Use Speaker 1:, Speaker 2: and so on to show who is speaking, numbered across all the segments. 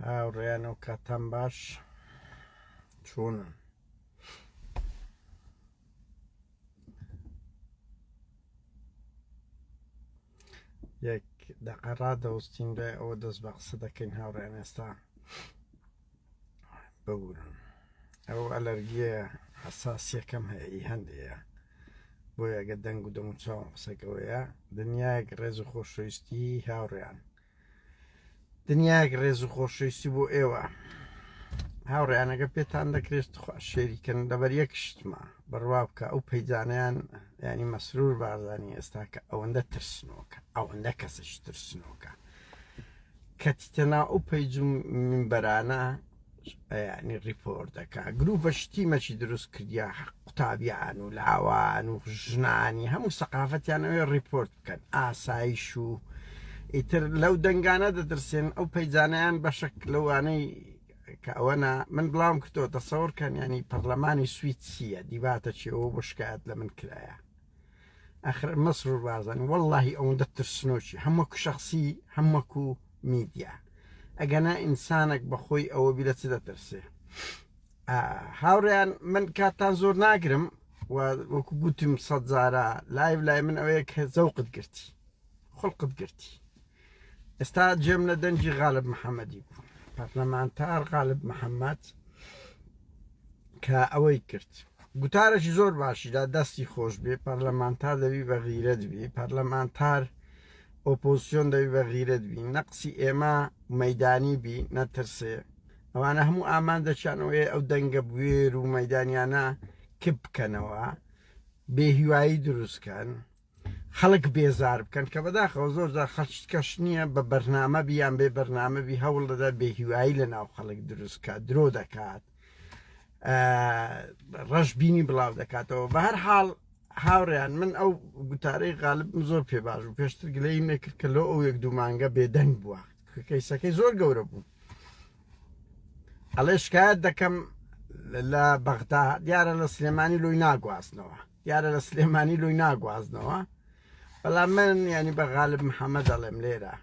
Speaker 1: هاوڕێیان و کاتان باش چۆنن؟ یەک دەقە ڕادەوەستین دوای ئەوە دەست بە قسە دەکەین هاوڕێیان ئێستا ببوورن ئەو ئەلەرگیە حساسیەکەم هەیە هەندەیە بۆیە گە دەنگ و دەم و چاوم قسەکەوەیە دنیایەک ڕێز و خۆشەویستی هاوڕێیان دنیایەک ڕێز و خۆشەویستی بۆ ئێوە هاوڕێیانەگە پێتان دەکرێت شێریکردن لەبەر یەک شتمە بڕوا بکە ئەو پەیدانیان ینی مەسرور بارزانانی ئێستا کە ئەوەندە ترسنۆکە ئەوەندە کەسش ترسنۆکە کەتیتەنا ئەو پەیج و منبەرانە ینی ڕیپۆرت دەکا گروپە شتیمەکی دروست کردیا قوتابیان و لاوان و ژنانی هەموو سەقافەتیانەوەی ڕیپۆرت بکەن ئاسایش و ئیتر لەو دەنگانە دەدرسێن ئەو پەیجانیان بەشک لەوانەی کە ئەوەنە من بڵاوم کردەوە دەسەوەرکەن ینی پەرلەمانی سوید چییە دیباتە چێەوە بۆ شکایەت لە من کرایە ئەخر مەسرور بازانانی وەڵڵاهی ئەوەندە ترسنۆکی هەمووەکو شەخصی هەمووەکو میدیا ئەگەنا ئینسانێک بەخۆی ئەوە بی لە چ دەترسێ هاوڕێیان من کاتان زۆر ناگرم وەکو گوتم سەد جارە لای من ئەوەیە کە زەوقت گرتی خڵقت گرتی ئێستا جێم لە دەنجی غالب محەممەدی بوو پەرلەمانتار غالب محەممەد کە ئەوەی کرد گوتارێکی زۆر باشیدا دەستی خۆش بێ پەرلەمانتار دەبی بە غیرەت بی پەرلەمانتار ئۆپۆزیسیۆن دەبی بە غیرەت بی نەقسی ئێمە مەیدانی بی نەترسێ ئەوانە هەموو ئامادەچانەوەی ئەو دەنگە بوێر و مەیدانیانە کپ بکەنەوە بێهیوایی دروستکەن خەڵک بێزار بکەن کە بەداخەوە زۆرجار خەڵکەش نییە بە بەرنامە بیان بێ بەرنامەبی هەوڵ دەدا بێهیوایی لە ناو خەڵک دروستکات درۆ دەکات ڕەشببینی بڵاو دەکاتەوە بە هەر حاڵ هاوڕێیان من ئەو گوتارەی غالبم زۆر پێ باش و پێشتر گلەی نەکرد کە لۆ ئەو یەک دوو مانگە بێدەنگ بووە کەیسەکەی زۆر گەورە بوو ئەڵێ شکایەت دەکەم لە بەغدا دیارە لە سلێمانی لۆی ناگوازنەوە دیارە لە سلێمانی لۆی ناگوازنەوە بەڵام من ینی بە غالب محەممەد دەڵێم لێرە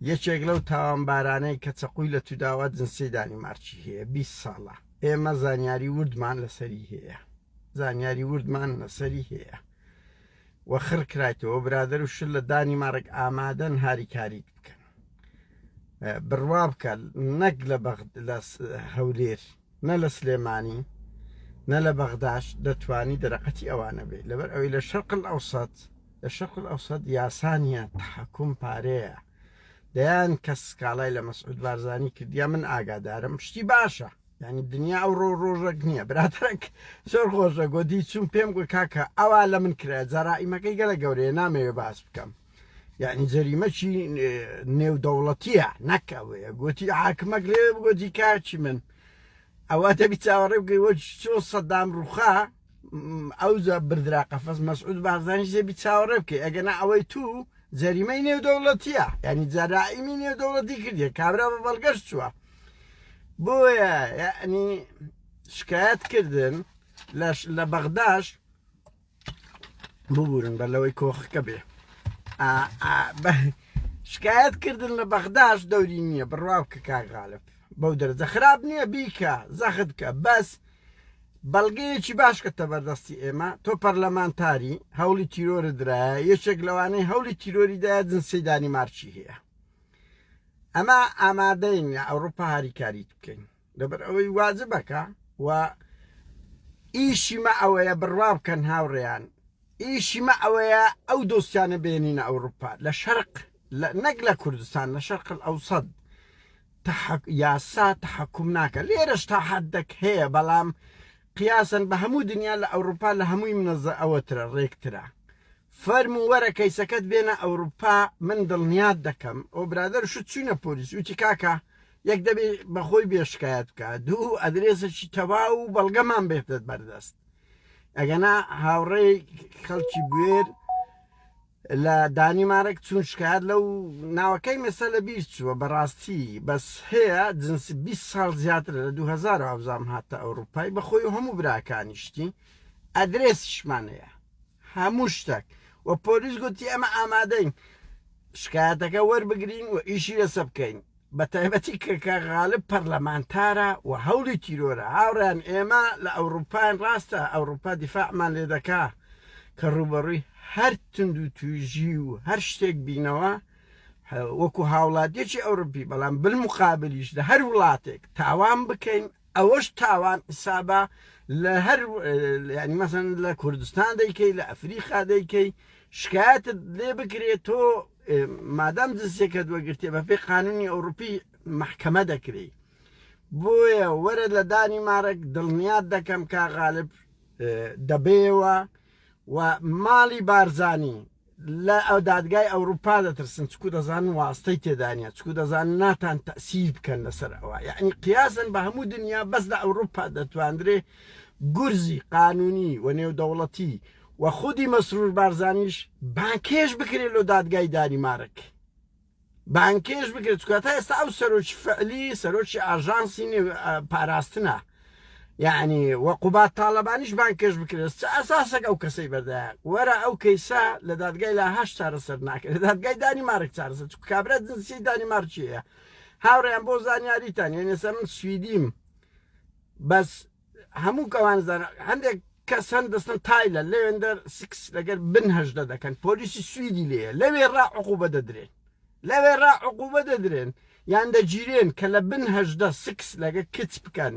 Speaker 1: یەکێک لەو تاوانبارانەی کە چەقوی لە توداوە جنسی دانیمارچی هەیە 20 ساڵە ئێمە زانیاری وردمان لەسەری هەیە زانیاری وردمان لەسەری هەیە وە خڕ کرایتەوە برادر و شل لە دانیمارک ئامادەن هاریکاریت بکەن بڕوا بکە نەک لە هەولێر نە لە سلێمانی نە لە بەغداش دەتوانی دەرەقەتی ئەوانە بێت لەبەر ئەوەی لە شەرق الئەوسەد یاسانیە تحکوم پارەیە دەیان کەس سکاڵای لە مەسعود بارزانی کردیا من ئاگادارم شتی باشە ینی دنیا ئەو ڕۆژێک نییە براترێک زۆر خۆشە گۆدی چوون پێم گوت کاکە ئەوا لە من کرایە جارائیمەکەی گەلە گەورەیە نامەوێ باس بکەم یعنی جەریمەکی نێودەوڵەتیە نەکەوەیە گوتی حاکمەک لێ گۆتی کاچی من ئەوە دەبی چاوەڕێ بگەیوە چۆ سەدام ڕووخا ئەوزە بردرا قەفەس مەسعود بارزانی زێبی چاوەڕێ بکەی ئەگەنا ئەوەی تو جەریمەی نێودەوڵەتیە ینی جەرائیمی نێودەوڵەتی کردیە کابرا بە بەڵگەشت چووە بۆیە یعنی شکایەتکردن لە بەغداش ببوورن بە لەوەی کۆخەکە بێ شکایەتکردن لە بەغداش دەوری نییە بڕوا بکە کاک غالب بەو دەرەجە خراپ نییە بیکە زەخت بکە بەس بەڵگەیەکی باش کەتە بەردەستی ئێمە تۆ پەرلەمانتاری هەوڵی تیرۆرە درایە یەکێک لەوانەی هەوڵی تیرۆریدایە جنسی دانیمارچی هەیە ئەمە ئامادەین لە ئەوروپا هاریکاریت بکەین لەبەر ئەوەی واجبەکە و ئیشیمە ئەوەیە بڕوا بکەن هاوڕێیان ئیشیمە ئەوەیە ئەو دۆستیانە بێنینە ئەوروپا لە شەرق نەک لە کوردستان لە شەرق الئەوسەد یاسا تحکوم ناکە لێرەش تا حەدێک هەیە بەڵام قیاسەن بە هەموو دنیا لە ئەوروپا لە هەمووی منەزە ئەوەترە ڕێکترە فەرم و وەرە کەیسەکەت بێنە ئەوروپا من دڵنیات دەکەم ئەو برادر شت چوونە پۆلیس وتی کاکە یەک دەبێ بەخۆی بێشکایەت بکە دوو ئەدرێسێکی تەواو و بەڵگەمان بێتت بەردەست ئەگەنا هاوڕێی خەڵکی بوێر لە دانیمارک چون شکایەت لەو ناوەکەی مەسە لە بیر چووە بەڕاستی بەس هەیە جنسی 20 ساڵ زیاتر لە 2000 هەوزام هاتە ئەوروپای بەخۆی هەموو براکانیشتی ئەدرێسیشمانەیە هەموو شتێک و پۆلیس گوتی ئەمە ئامادەین شکایەتەکە وەربگرین و ئیشی لەسە بکەین بەتایبەتی کە غالب پەرلەمانتارە و هەوڵی تیرۆرە هاوڕیان ئێمە لە ئەوروپایان ڕاستە ئەوروپا دیفاعمان لێ دەکا کە ڕوبەڕووی هەر تند و توێژی و هەر شتێک بینەوە وەکو هاوڵاتیەکی ئەوروپی بەڵام بالمقابلیش لە هەر وڵاتێک تاوان بکەین ئەوەش تاوان حسابە لە هەر ینی مەسەن لە کوردستان دەیکەی لە ئەفریقا دەیکەی شکایەتت لێ بکرێت تۆ مادام جنسێکە دووەگرتێ بە پێی قانونی ئەوروپی محکەمە دەکرێ بۆیە وەرە لە دانیمارک دڵنیات دەکەم کا غالب دەبێەوە و ماڵی بارزانی لە ئەو دادگای ئەوروپا دەترسن چکو دەزانن واستەی تێدانە چکو دەزانن ناتان تەسیر بکەن لەسەر ئەوە یعنی قیاسن بە هەموو دنیا بەس لە ئەوروپا دەتواندرێ گورزی قانونی و نێودەوڵەتی و خودی مەسرور بارزانیش بانکێش بکرێت لە دادگای دانیمارک بانکێش بکرێت چکات تا ئێستا ئەو سەرۆکی فعلی سەرۆکی ئاژانسی پاراستنە یعنی وەقوبات تاالبانیش بانکێش بکرێت ئەساسەک ئەو کەسەی بەردایە وەرە ئەو کەیسا لە دادگای لە هەش چارەسەر ناکرێت لە دادگای دانیمارک چارەسەر کابرا جنسی دانیمارکیە هاوڕێیان بۆ زانیاریتان ێنێسە من سویدیم بەس هەموو کەوانزان هەندێک کەس هەند دەستن تایلە لەوێندەر سکس لەگەر بنهەژدە دەکەن پۆلیسی سویدی لێە لەوێ ڕا عقوبە دەدرێن لەوێ ڕا عقوبە دەدرێن یان دەگیرێن کە لە بنهەژدە سکس لەگە کچ بکەن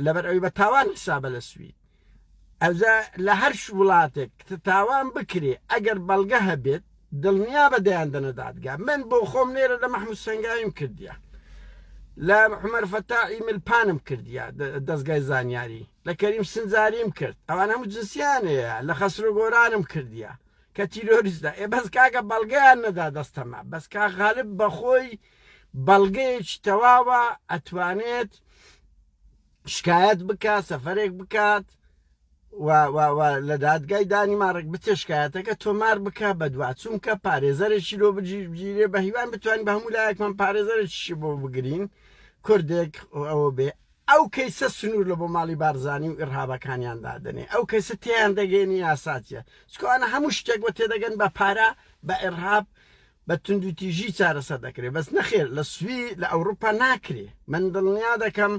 Speaker 1: لەبەر ئەوی بە تاوان حسابە لە سوید ئەوزە لە هەر وڵاتێک تاوان بکرێ ئەگەر بەڵگە هەبێت دڵنیا بە دەیان دەنە دادگا من بۆ خۆم نێرە لە مەحموود سەنگاویم کردیە لە عومەر فەتاحی ملپانم کردیە دەستگای زانیاری لە کەریم سنجاریم کرد ئەوان هەموو جنسیانەیە لە خەسرۆ گۆرانم کردیە کە تیرۆریستە بەس کاکە بەڵگەیان نەدا دەستەمە بەس کا غالب بەخۆی بەڵگەیەکی تەواوە ئەتوانێت شکایەت بکات سەفەرێک بکات لە دادگای دانیمارک بچێ شکایەتەکە تۆمار بکە بە دواتچوم کە پارێزەرێکی لۆ بگیرێ بە هیوان بتوانین بە هەموو لایەکمان پارێزەرێکی بۆ بگرین کوردێک ئەوە بێ ئەو کەیسە سنوور لە بۆ ماڵی بارزانی و ئیرهابەکانیان دادنێ ئەو کەیسە تیان دەگەێنی یاساتیە چکۆوانە هەموو شتێک بۆ تێدەگەن بە پارە بە ئیرهاب بە توندوتیژی چارەسەر دەکرێت بەس نەخێر لە سوی لە ئەوروپا ناکرێ من دڵنیا دەکەم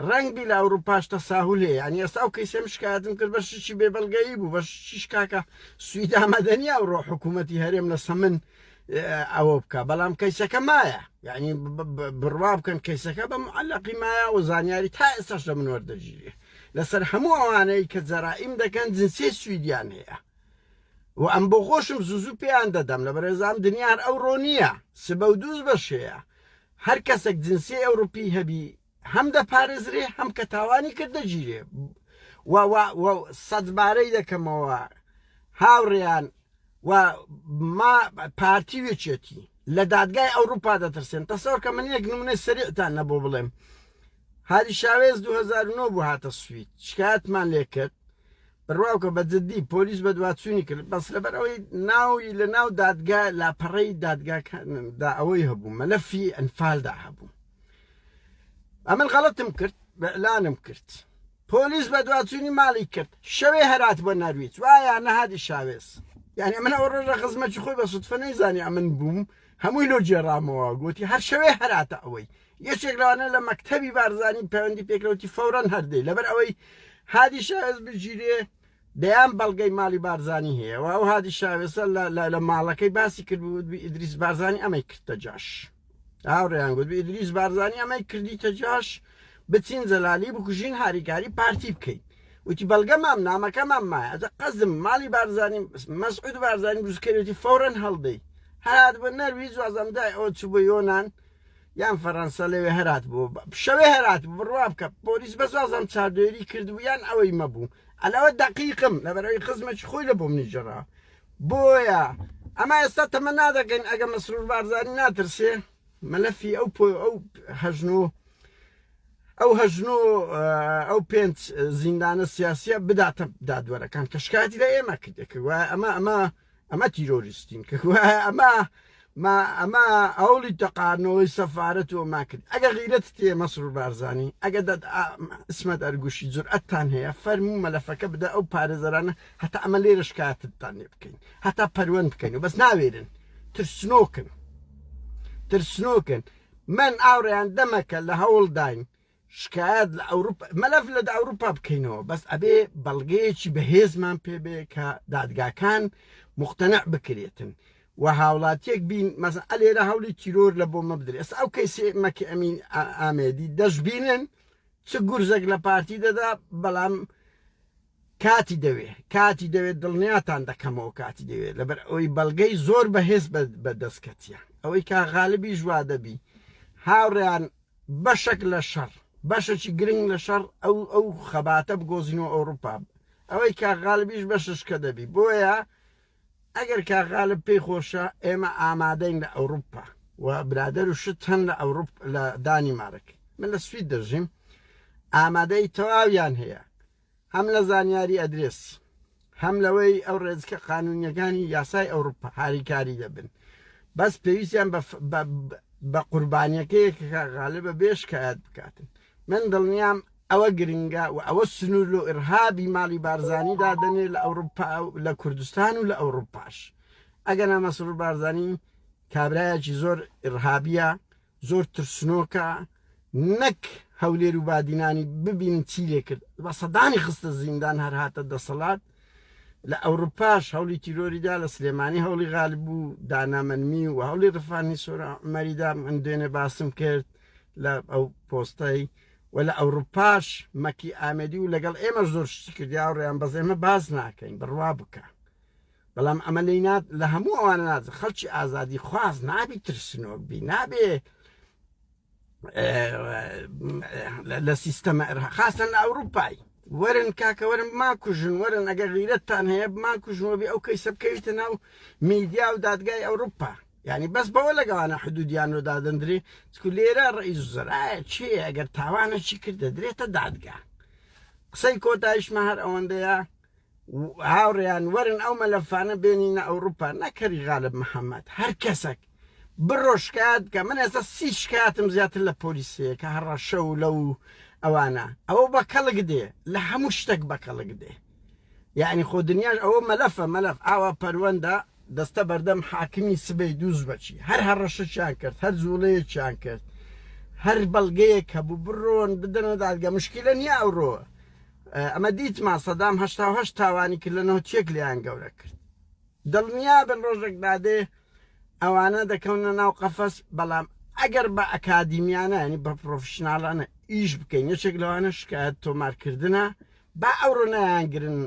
Speaker 1: ڕەنگی لە ئەوروپاش تەساهولێ ینی ئێستا ئەو کەیسەم شکایەتم کرد بە شیشی بێبەڵگەیی بوو بە شیش کاکە سوید ئامادەنیە ئەوڕۆ حکوومەتی هەرێم لە سەمن ئەوە بکە بەڵام کەیسەکە مایە یعنی بڕوا بکەن کەیسەکە بە معلقی مایە و زانیاری تا ئێستاش لە من وەردەگیرێ لەسەر هەموو ئەوانەی کە جەرائیم دەکەن جنسێ سویدیان هەیە و ئەم بۆ خۆشم زوزوو پێیان دەدەم لە بەرێزام دنیار ئەوڕۆ نییە سبە و دووز بەشەیە هەر کەسێک جنسی ئەوروپی هەبی هەم دەپارێزرێ هەم کە تاوانی کردەگیرێ سەدبارەی دەکەمەوە هاوڕێیان و ما پارتی وێچێتی لە دادگای ئەوروپا دەترسێن تەسەوەر کە من یەک نمونەی سەریعتان نەبۆ بڵێم هادی شاوێز 2009 بوو هاتە سوید شکایەتمان لێ کرد بڕواوکە بە جددی پۆلیس بە دواتچوونی کرد بەس لەبەر ئەوەی ناوی لە ناو دادگا لاپەڕەی دادگاکاندا ئەوەی هەبوو مەلەفی ئەنفالدا هەبوو ئەمن غەڵەتم کرد بەعلانم کرد پۆلیس بە دواتچوونی ماڵی کرد شەوێ هەرات بۆ نەرویج وایە نەهادی شاوێز یعنی من ئەو ڕۆژە خزمەتی خۆی بە سوتفە نەیزانی ئەمن بووم هەمووی لۆ جێڕامەوە گوتی هەر شەوێ هەراتە ئەوەی یەکێک لەوانە لە مەکتەبی بارزانی پەیوەندی پێکرەوتی فەورەن هەردەی لەبەر ئەوەی هادی شاوێز بگیرێ دەیان بەڵگەی ماڵی بارزانی هەیە و ئەو هادی شاوێسە لە ماڵەکەی باسی کرد بوو ئیدریس بارزانی ئەمەی کردە جاش هاوڕێیان گوت ئیدریس بارزانی ئەمەی کردیتە جاش بچین جەلالی بکوژین هاریکاری پارتی بکەین وتی بەڵگەمام نامەکەمان مایە قەزم ماڵی بارزانی مەسعود بارزانی بروسکەوێتی فەورەن هەڵدەی هەرات بە نەرویج وازەمدای ئەوە چوو بۆ یۆنان یان فەڕەنسا لەوێ هەرات بوو شەوێ هەرات بوو بڕوا بکە پۆلیس بەس وازەم چاردێری کردبوو یان ئەوەی مەبوو ئەلەوە دەقیقم لەبەرەوەی خزمەتی خۆی لە بۆم نیجێڕا بۆیە ئەمە ئێستا تەمە نادەکەین ئەگە مەسرور بارزانی ناترسێ مەلەفی ئەو هەژنۆ ئەو پێنج زیندانە سیاسیە بداتە دادوەرەکان کە شکایەتی لە ئێمە کردێک وایە ئەمە تیرۆریستین کە وایە ئەمە ئەوڵی تەقانەوەی سەفارەت وما کرد ئەگە غیرەت تێ مەسرور بارزانی ئەگە ئسمەت ئەرگوشی جورئەتتان هەیە فەرموو مەلەفەکە بدە ئەو پارێزەرانە هەتا ئەمە لێرە شکایەتتان لێ بکەین هەتا پەروەند بکەین و بەس ناوێرن ترسنۆکن من ئاوڕیان دەمەکە لە هەوڵداین شکایەت لە ئەوروپا مەلەف لە ئەوروپا بکەینەوە بەس ئەبێ بەڵگەیەکی بەهێزمان پێبێ کە دادگاکان مقتەنع بکرێتن و هاوڵاتیەک بین مەسەن ئەلێرە هەوڵی تیرۆر لە بۆ مەبدرێت ئێستا ئەو کەیسێ مەکی ئەمین ئامێدی دەشبینن چ گورزێک لە پارتی دەدا بەڵام کاتی دەوێت دڵنیاتان دەکەمەوە کاتی دەوێت لەبەر ئەوەی بەڵگەی زۆر بەهێز بەدەستکەتیە ئەوەی کا غاالبی ژوا دەبی هاوڕێیان بەشێک لە شەڕ بەشێکی گرنگ لە شەڕ ئەو خەباتە بگۆزینەوە ئەوروپا ئەوەی کا غاالبیش بەششکە دەبی بۆیە ئەگەر کا غالب پێی خۆشە ئێمە ئامادەین لە ئەوروپا و برادەر و شت هەن لە ئەوروپا لە دانیمارک من لە سوید دەژیم ئامادەی تەواویان هەیە هەم لە زانیاری ئەدرێس هەم لەوەی ئەو ڕێزکە قانونیەکانی یاسای ئەوروپا هاریکاری دەبن بەس پێویستیان بە قوربانیەکەیەکە غالبە بێشکایەت بکاتن من دڵنیام ئەوە گرنگە و ئەوە سنوور و ئرهابی ماڵی بارزانانی دادنێ لە ئەوروپا لە کوردستان و لە ئەوروپاش ئەگەنا مەسرور بارزانانی کابرایەکی زۆر ئرهابیە زۆر ترسنۆکە نەک هەولێر و بادینانی ببین چی لێ کرد بە سەدانی خستە زیندان هەر هاتە دەسەڵات لە ئەوروپاش هەولی تیرۆریدا لە سلێمانی هەولی غالب و دانامەنمی و هەولی ڕفانی سۆرەمەریدا من دوێنێ باسم کرد لە ئەو پۆستەی و لە ئەوروپاش مەکی ئامێدی و لەگەڵ ئێمە زۆر شتی کردیا ڕێیان بەز ئێمە باز ناکەین بڕوا بکە بەڵام ئەمە لەینات لە هەموو ئەوانە نازە خەڵکی ئازادی خواز نابی ترسنۆک بی نابێ لە سیستەمە خاستن لە ئەوروپای وەرن کاکە وەرن ماکوژن وەرن ئەگەر غیرەتتان هەیە ماکوژنەوەبی ئەو کەیسە بکەویتە ناو میدیا و دادگای ئەوروپا یعنی بەس بەوە لەگەوانە حدودیان و دادەندرێ چکو لێرە ڕئیس وزرایە چێ ئەگەر تاوانە چی کردە درێتە دادگا قسەی کۆتایشمە هەر ئەوەندەیە هاوڕێیان وەرن ئەو مەلەفانە بێنینە ئەوروپا نەکەری غالب محەممەد هەر کەسێک بڕۆ شکایەت کە من ئێستا سی شکایەتم زیاتر لە پۆلیسەیە کە هەڕەشە و لەو ئەوانە ئەوە بە کەڵک دێ لە هەموو شتێک بە کەڵک دێ یعنی خۆ دنیاش ئەوە مەلەف ئاوا پەروەندە دەستە بەردەم حاکمی سبەی دووز بەچی هەر هەڕەشەیان کرد هەر جوڵەیەکیان کرد هەر بەڵگەیەک هەبوو بڕۆن بدەنە دادگا مشکلە نییە ئەوڕۆ ئەمە دیتما سەدام هەشتا تاوانی کرد لەنەوە چێک لیان گەورە کرد دڵنیا بن ڕۆژێک دادێ ئەوانە دەکەونە ناو قەفەس بەڵام ئەگەر بە ئەکادیمیانە ینی بە پرۆفشناڵانە ئیش بکەین یەکێک لەوانە شکایەت تۆمارکردنە با ئەوڕۆ نەیانگرن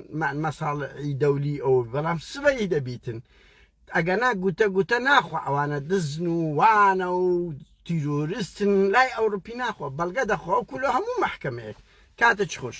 Speaker 1: مەساڵی دەولی ئەو بەڵام سبەی دەبیتن ئەگەنا گوتە ناخوا ئەوانە دزن و وانە و تیرۆریستن لای ئەوروپی ناخوا بەڵگە دەخوا و کولە هەموو مەحکەمەیەک کاتە چ خۆش